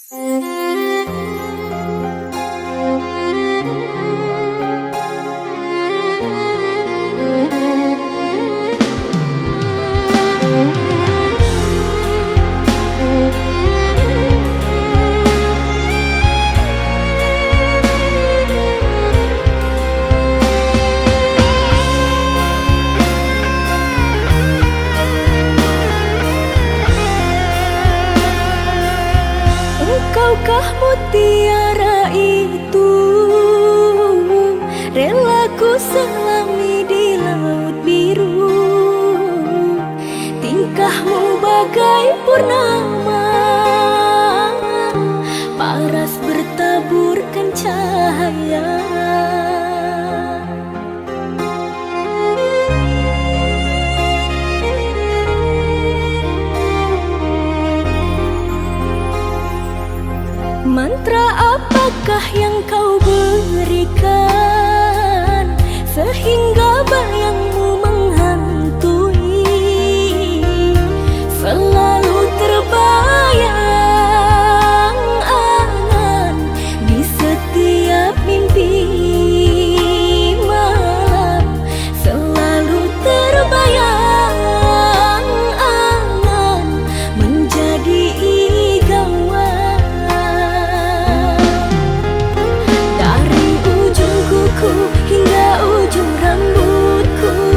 Engkaukah mutiara itu, rela ku selami di laut biru. Tingkahmu bagai purnama, paras bertaburkan cahaya. Mantra apakah yang kau berikan sehingga bayangmu menghantui, selalu terbayang angan di setiap mimpi malam, selalu terbayang angan menjadi idaman. Hingga ujung rambutku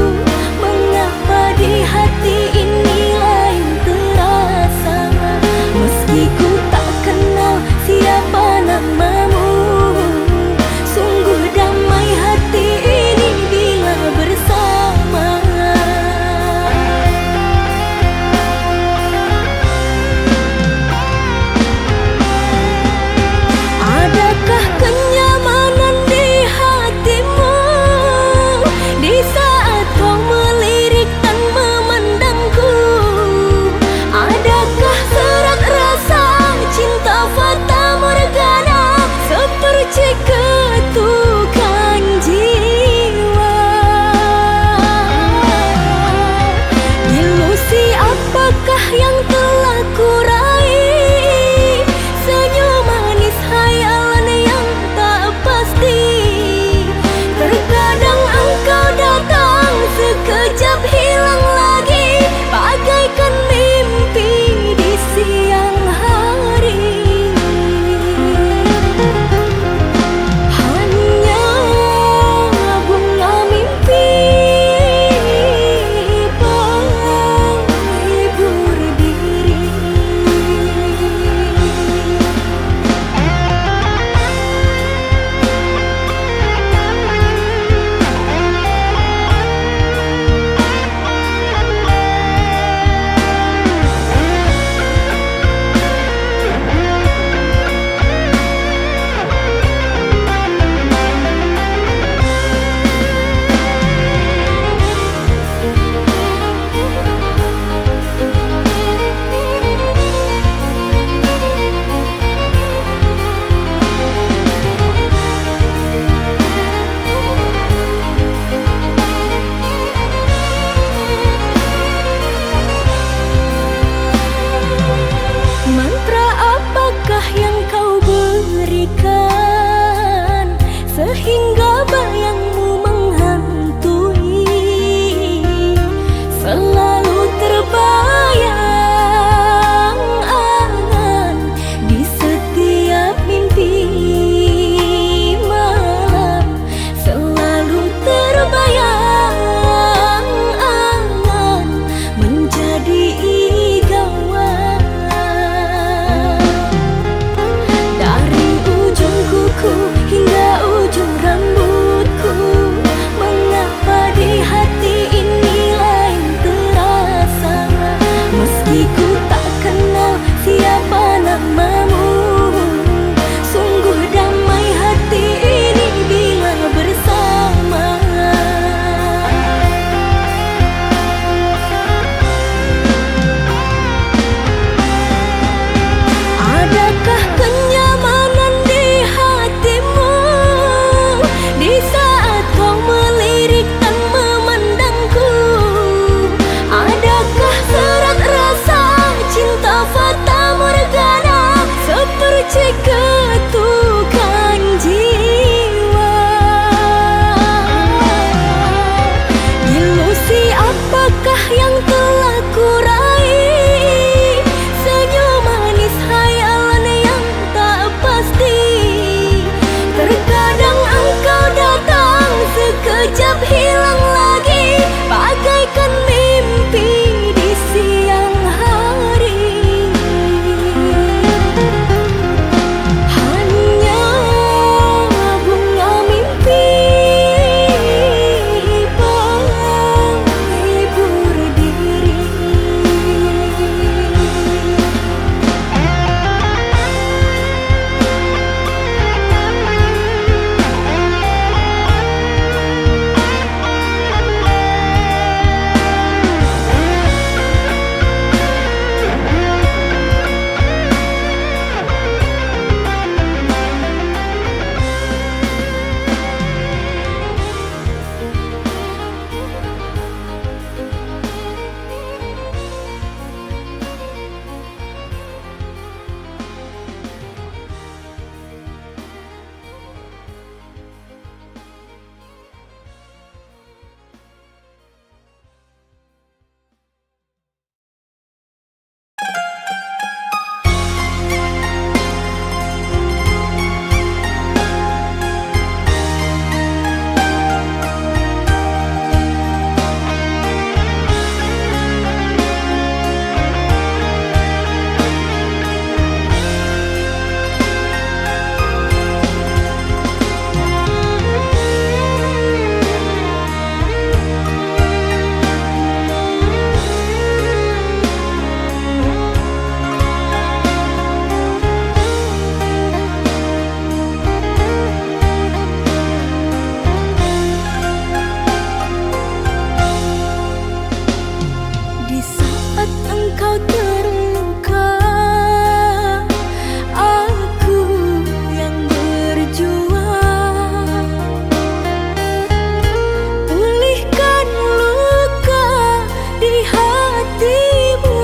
engkau terluka, aku yang berjuang. Pulihkan luka di hatimu,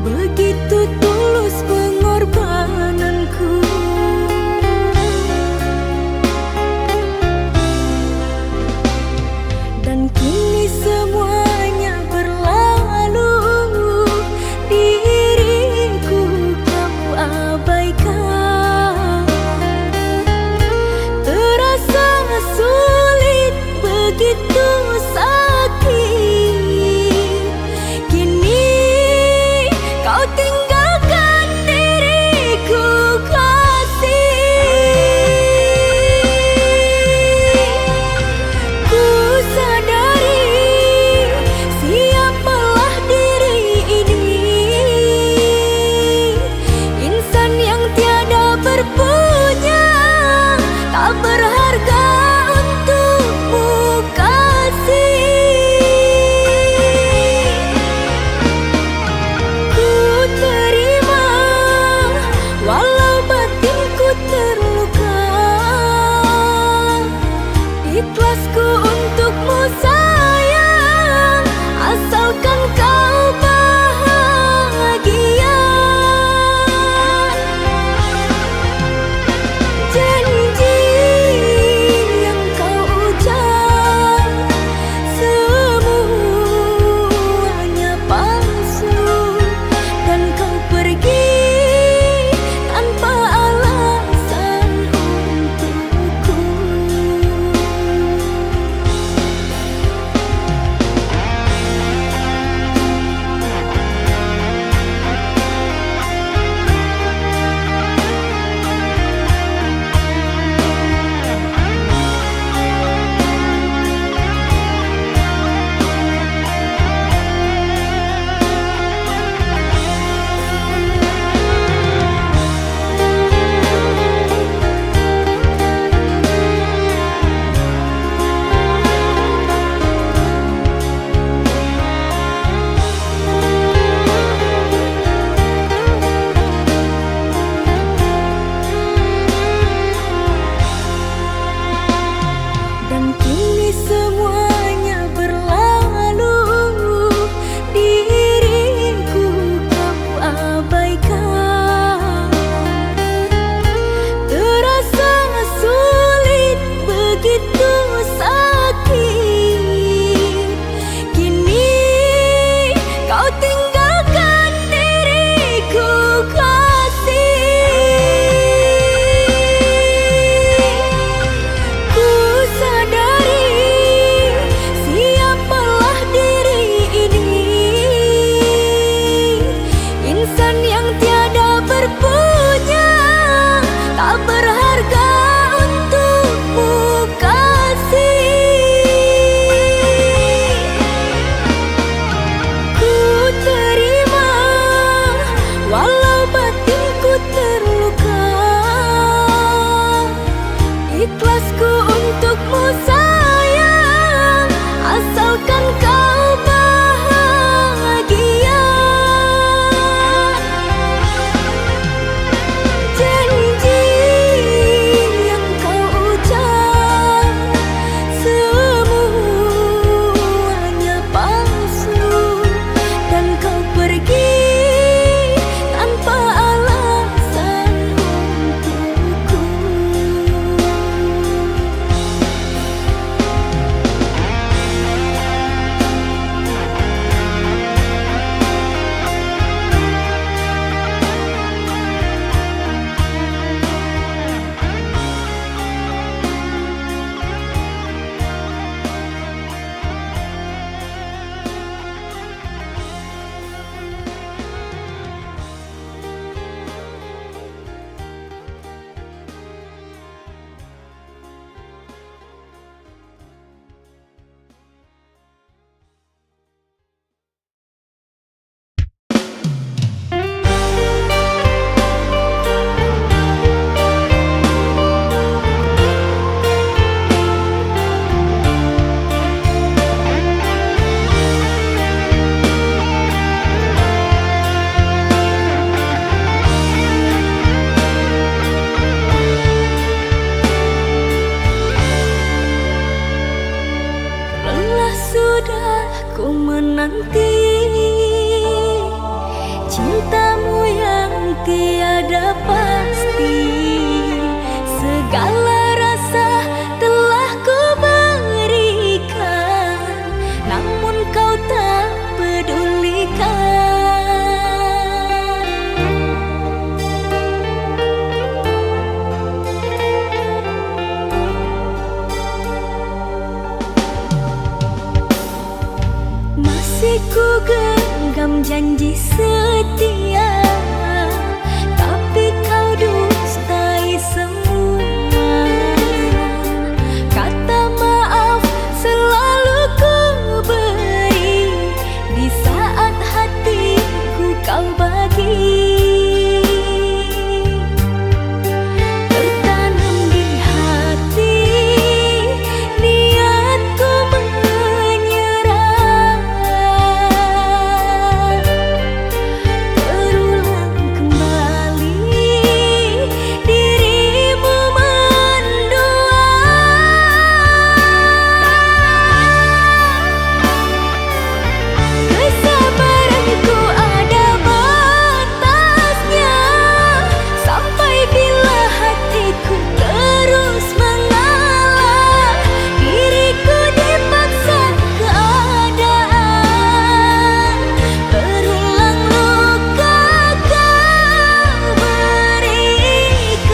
begitu tulus pengorbananku. Dan kini semuanya berlalu, menanti cintamu yang tiada pasti. Segala rasa telah ku berikan, namun kau tak pedulikan. Masih ku genggam janji setia, tapi kau dustai semua. Kata maaf selalu ku beri, di saat hatiku kau bagi. Tertanam di hati niatku menyerah, terulang kembali dirimu mendua. Kesabaranku ada batasnya, sampai bila hatiku terus mengalah, diriku dipaksa keadaan. Berulang luka kau berikan.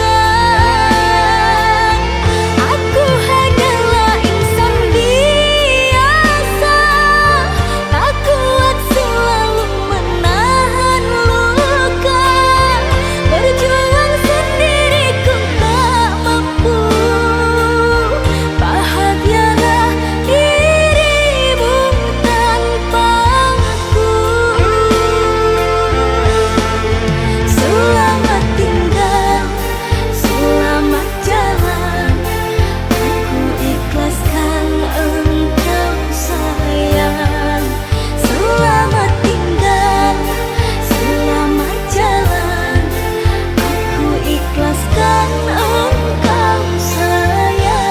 Aku hanyalah insan biasa, tak kuat selalu menahan luka. Berjuang sendiri ku tak mampu, bahagialah dirimu tanpa aku. Selamat tinggal, selamat jalan, aku ikhlaskan engkau sayang. Selamat tinggal, selamat jalan, aku ikhlaskan engkau sayang.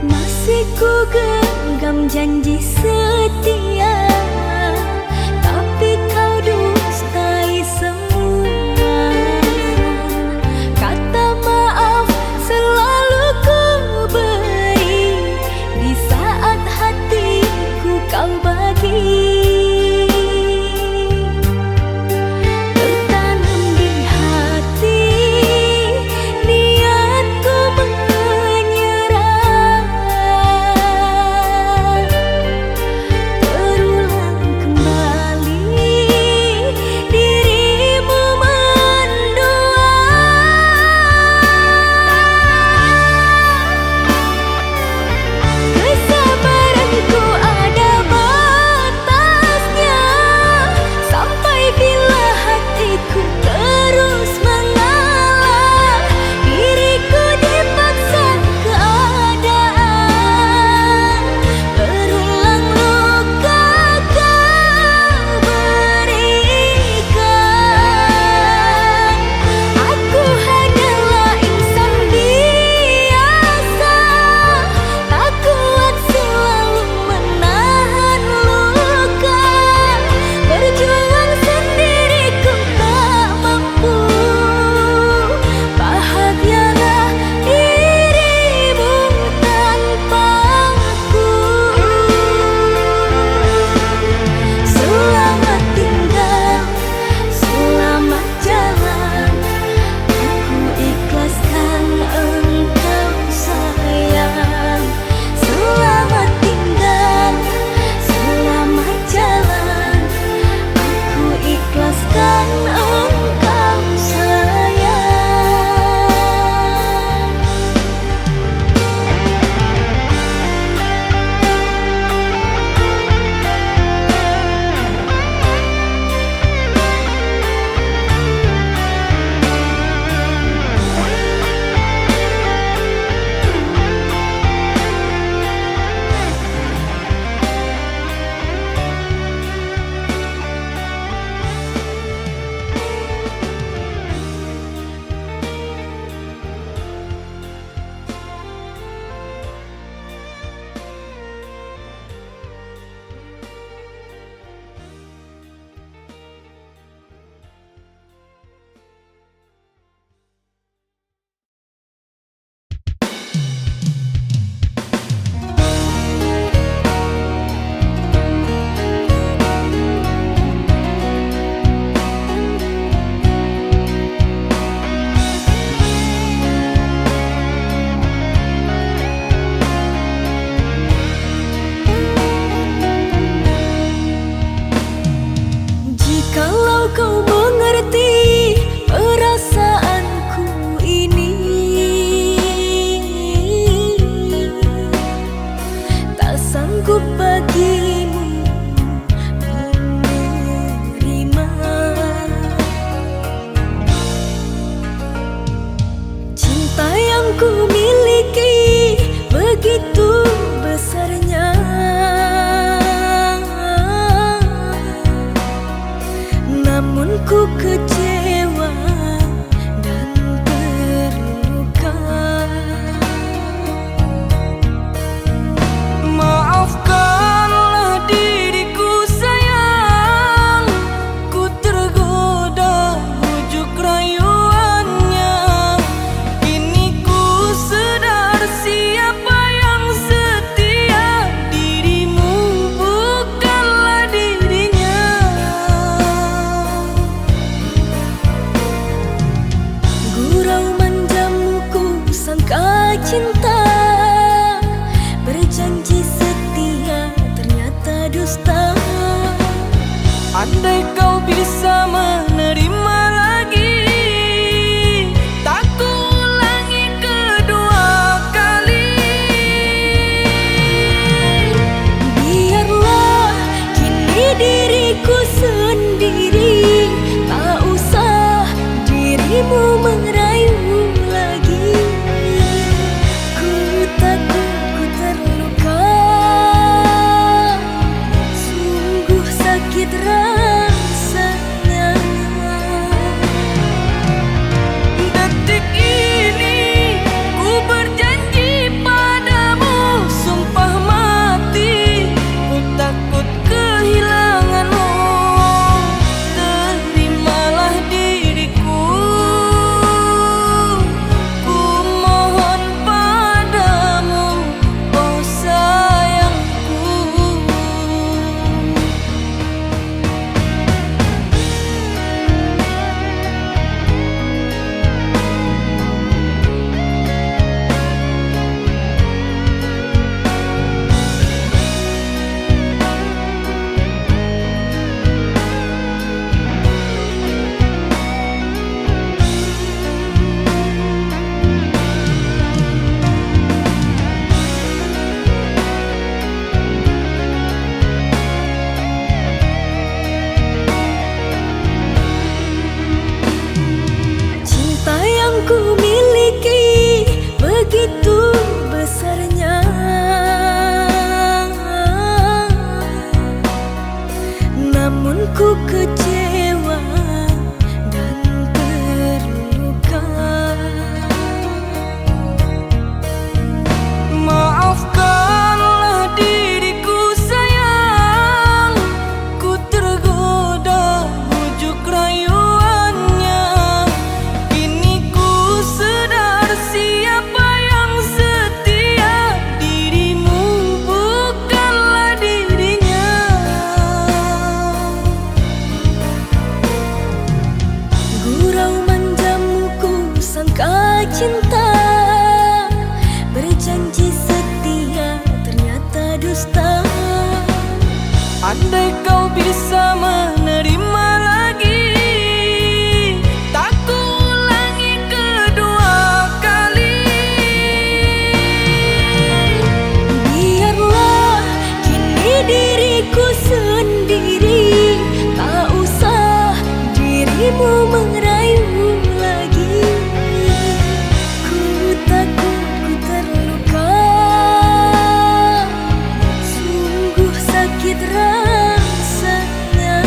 Masih ku genggam janji setia, tapi kau dustai semua. Kata maaf selalu ku beri, di saat hatiku kau bagi. Tertanam di hati niatku menyerah, sanggup bagimu menerima. Cinta yang ku miliki begitu besarnya, namun ku kecewa dan terluka. Maafkanlah diriku sayang, ku tergoda bujuk rayuannya. Kini ku sadar siapa yang setia, dirimu bukanlah dirinya. Gurau manjamu ku sangka cinta, berjanji setia ternyata dusta. Andai kau bisa menerima lagi, tak ku ulangi kedua kali. Biarlah kini diriku sendiri, tak usah dirimu merayu lagi. Ku takut ku terluka, sungguh sakit rasanya. Detik ini ku berjanji padamu, sumpah mati, ku takut kehilanganmu. Terimalah diriku, ku mohon padamu, oh sayangku. Cinta yang ku miliki begitu besarnya, namun ku kecewa dan terluka. Maafkanlah diriku sayang, ku tergoda bujuk rayuannya. Kini ku sadar siapa yang setia, dirimu bukanlah dirinya. Gurau manjamu ku sangka cinta, berjanji setia ternyata dusta. Andai kau bisa menerima lagi, tak ku ulangi kedua kali. Biarlah kini diriku sendiri, tak usah dirimu merayu lagi. Ku takut ku terluka, sungguh sakit rasanya.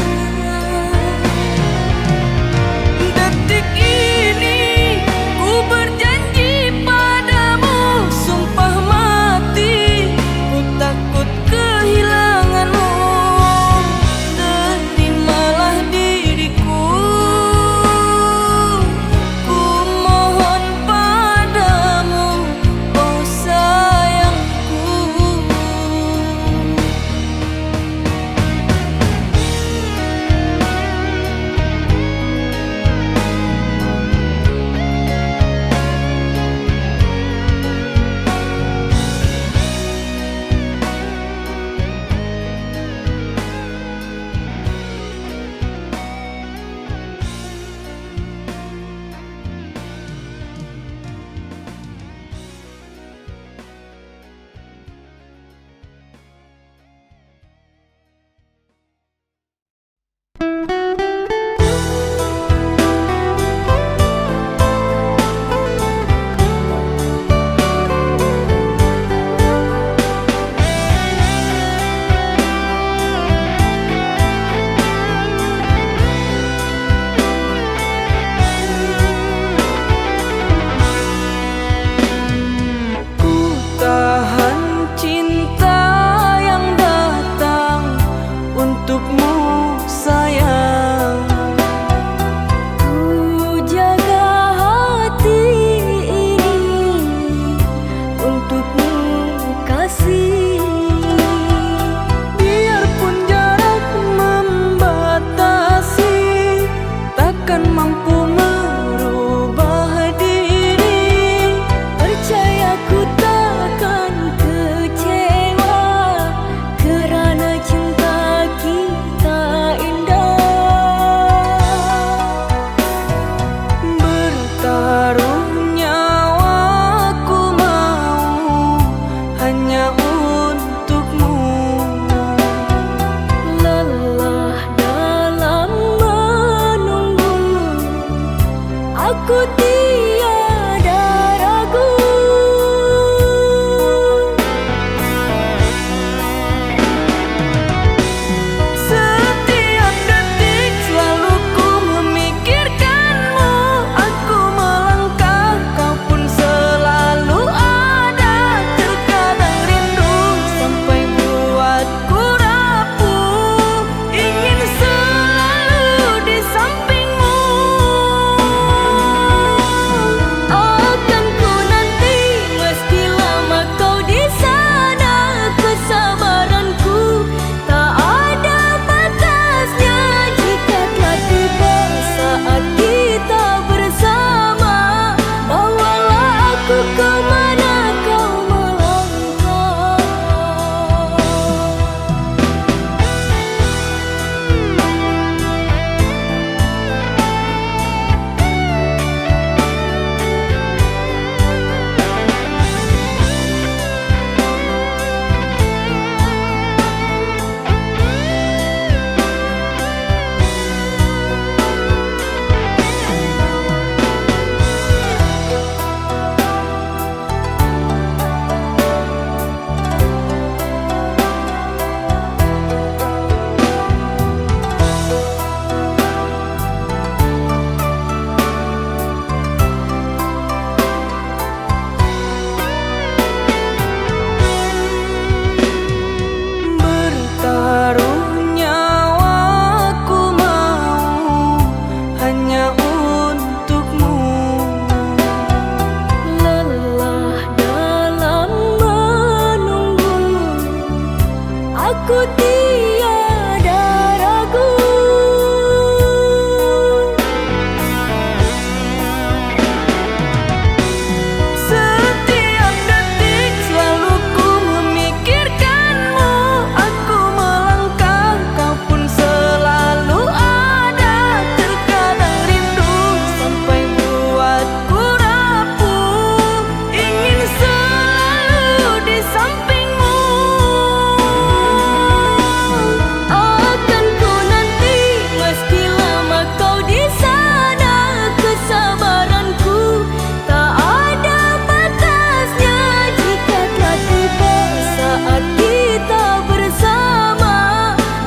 aku tiada ragu. Setiap detik selalu ku memikirkanmu. Aku melangkah, kau pun selalu ada. Terkadang rindu sampai buatku rapuh. Ingin selalu di sampingmu. Akan ku nanti meski lama kau di sana. Kesabaranku tak ada batasnya. Jika telah tiba saat kita bersama,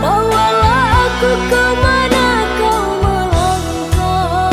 bawalah aku kemana kau melangkah.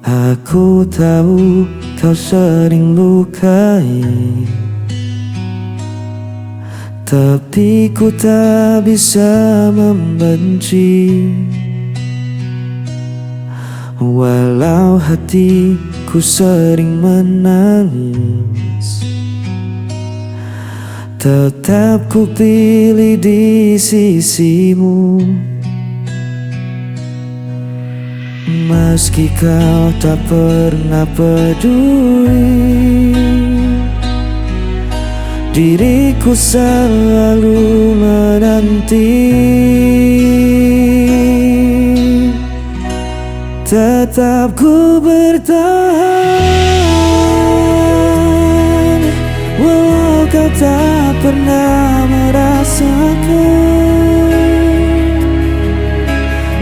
Aku tahu kau sering lukai, tapi ku tak bisa membenci. Walau hatiku sering menangis, tetap ku pilih di sisimu. Meski kau tak pernah peduli, diriku selalu menanti. Tetap ku bertahan, walau kau tak pernah merasakan.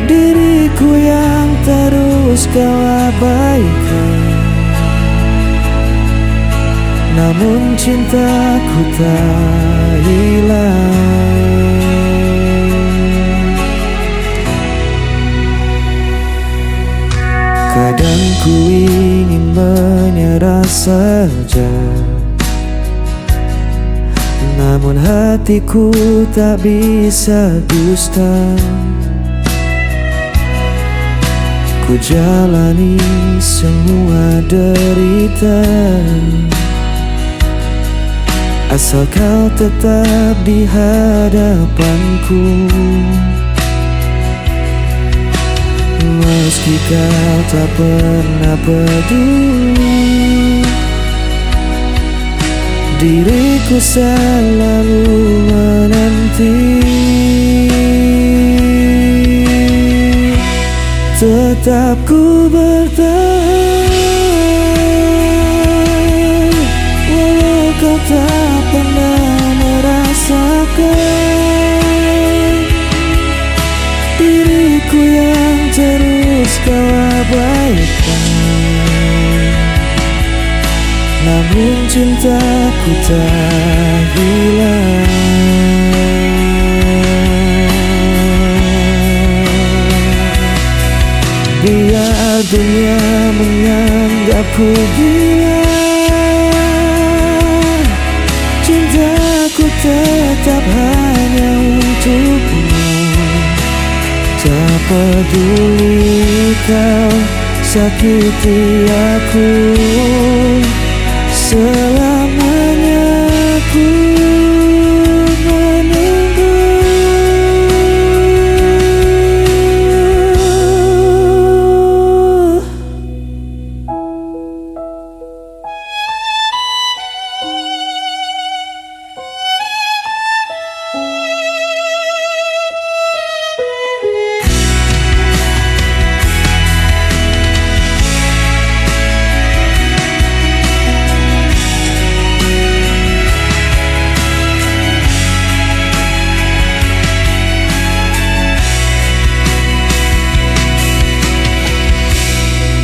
Diriku yang terus kau abaikan, namun cintaku tak hilang. Kadang ku ingin menyerah saja, namun hatiku tak bisa dusta. Ku jalani semua derita, asal kau tetap di hadapanku. Meski kau tak pernah peduli, diriku selalu menanti. Tetap ku bertahan, walau kau tak pernah merasakan. Diriku yang terus kau abaikan, namun cintaku tak hilang. Biar dunia menganggapku gila, cintaku tetap hanya untukmu. Tak peduli kau sakiti aku, selamanya aku menunggu.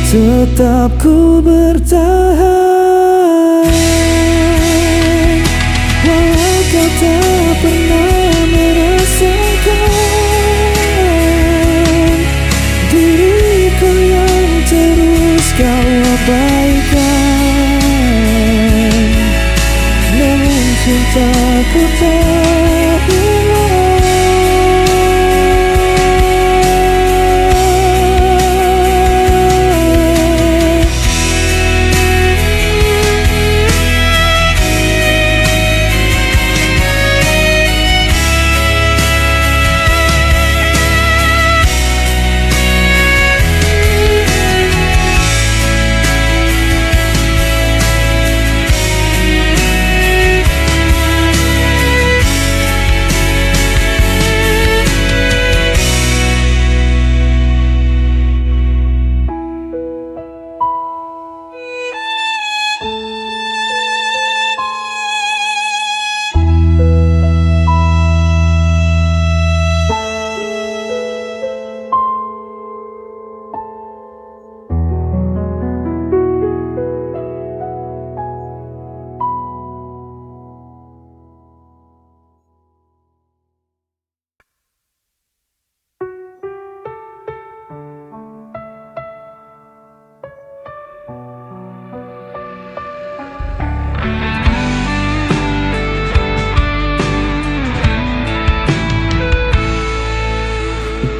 tetap ku bertahan. Walau kau tak pernah merasakan diriku yang terus kau abaikan, namun cintaku tak hilang.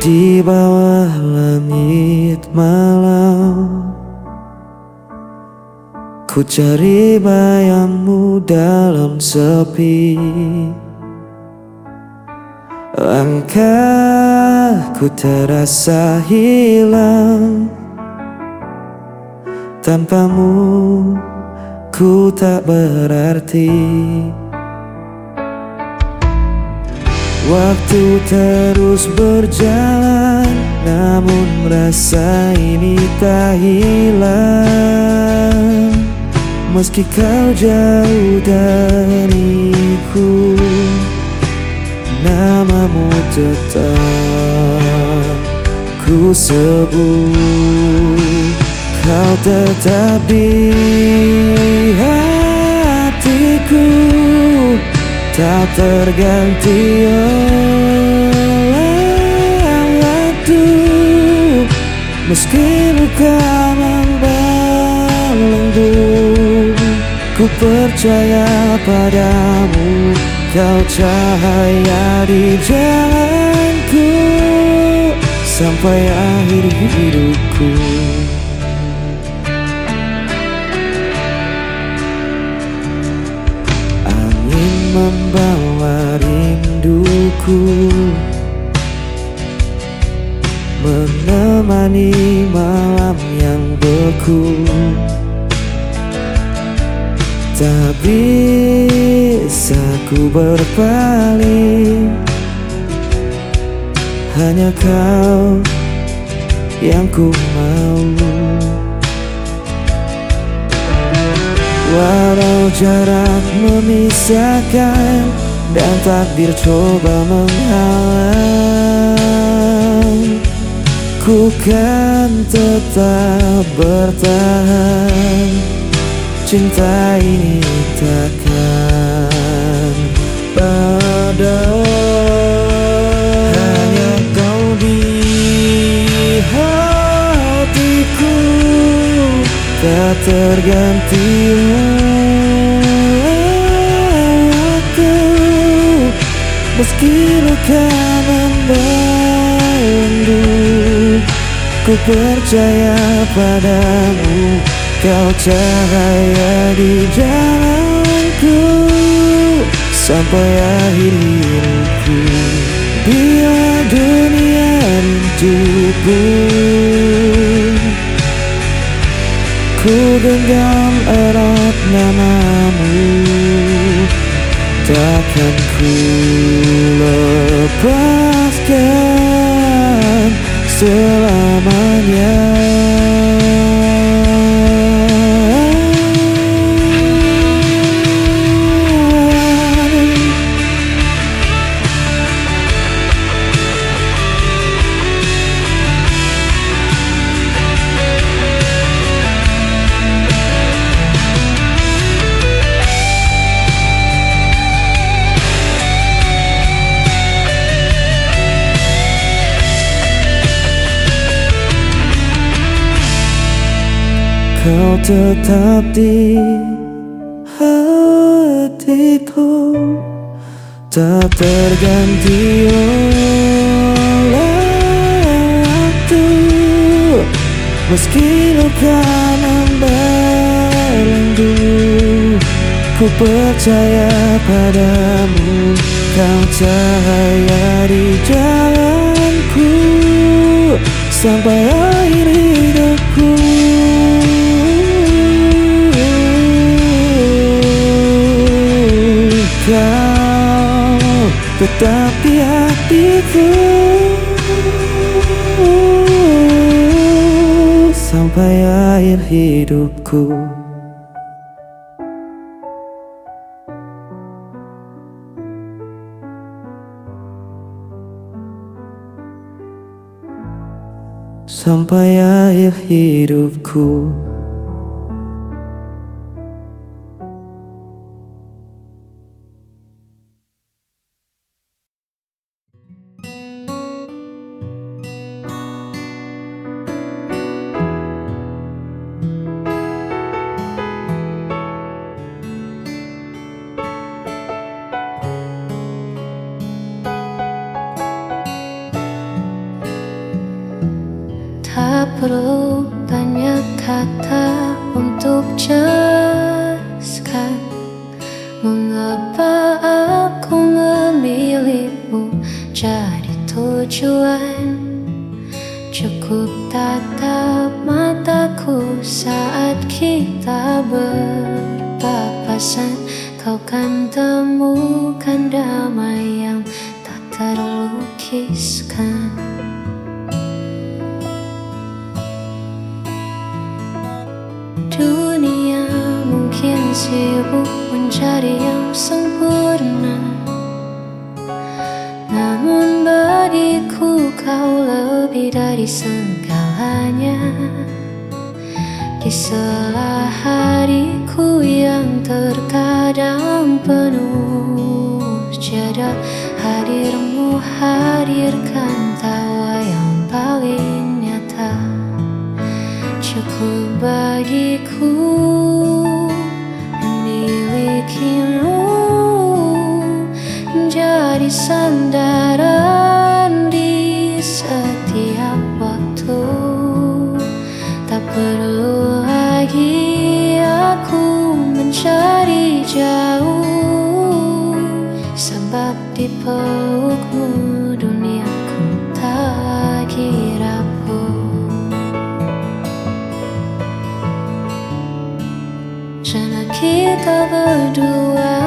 Di bawah langit malam, ku cari bayangmu dalam sepi. Langkahku terasa hilang, tanpamu ku tak berarti. Waktu terus berjalan, namun rasa ini tak hilang. Meski kau jauh dariku, namamu tetap ku sebut. Kau tetap di hatiku, tak terganti oleh waktu. Meski luka membelenggu, ku percaya padamu. Kau cahaya di jalanku sampai akhir hidupku. Membawa rinduku, menemani malam yang beku. Tak bisa ku berpaling, hanya kau yang ku mau. Walau jarak memisahkan dan takdir coba menghalang, ku kan tetap bertahan. Cinta ini takkan padam. Hanya kau di hatiku, tak terganti waktu. Meski luka membelenggu, ku percaya padamu. Kau cahaya di jalanku sampai akhir hidupku. Bila dunia rindu pun, ku genggam erat namamu. Takkan ku lepaskan selamanya. kau tetap di hatiku, tak terganti oleh waktu. Meski luka membelenggu, ku percaya padamu, kau cahaya di jalanku sampai akhir hidupku. Kau tetap di hatiku sampai akhir hidupku. Sampai akhir hidupku. Tak perlu banyak kata untuk jelaskan mengapa aku memilihmu jadi tujuan. Cukup tatap mataku saat kita berpapasan, kau kan temukan damai yang tak terlukiskan. Dunia mungkin sibuk mencari yang sempurna, namun bagiku kau lebih dari segalanya. Di sela hariku yang terkadang penuh jeda, hadirmu hadirkan tawa yang paling nyata. Cukup bagiku memilikimu menjadi sandaran di setiap waktu. Tak perlu lagi aku mencari jauh, sebab di pelukmu duniaku tak lagi rapuh. Karena kita berdua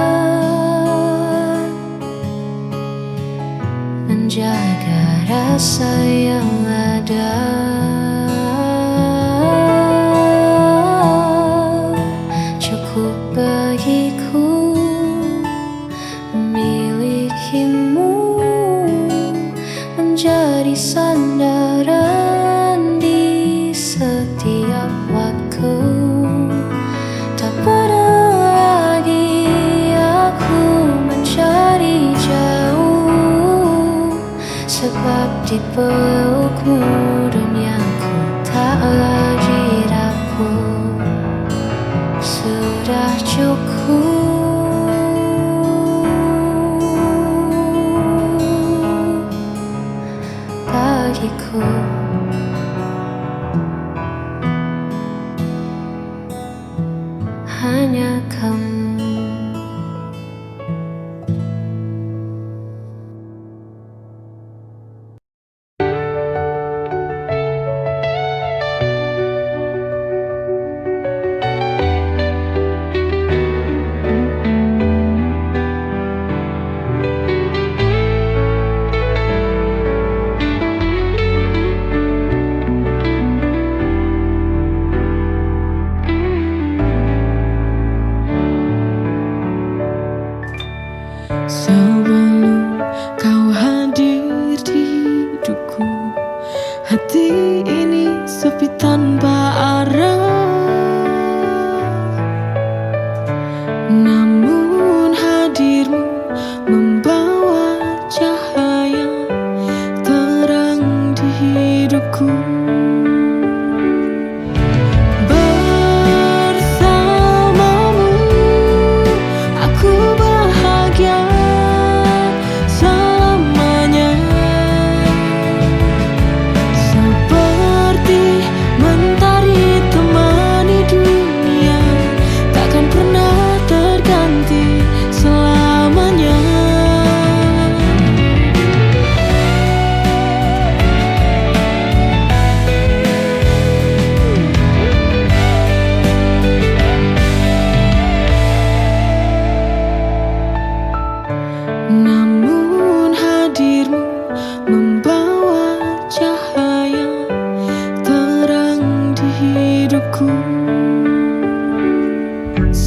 menjaga rasa yang ada. Cukup bagiku memilikimu menjadi sandaran di setiap waktu. Tak perlu lagi aku mencari jauh, sebab di pelukmu duniaku tak lagi rapuh. Sudah cukup bagiku. Hanya kamu. Sebelum kau hadir di hidupku, hati ini sepi tanpa arah. Namun hadirmu membawa cahaya terang di hidupku.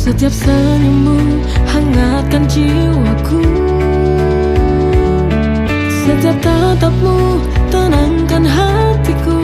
Setiap senyummu hangatkan jiwaku. Setiap tatapmu tenangkan hatiku.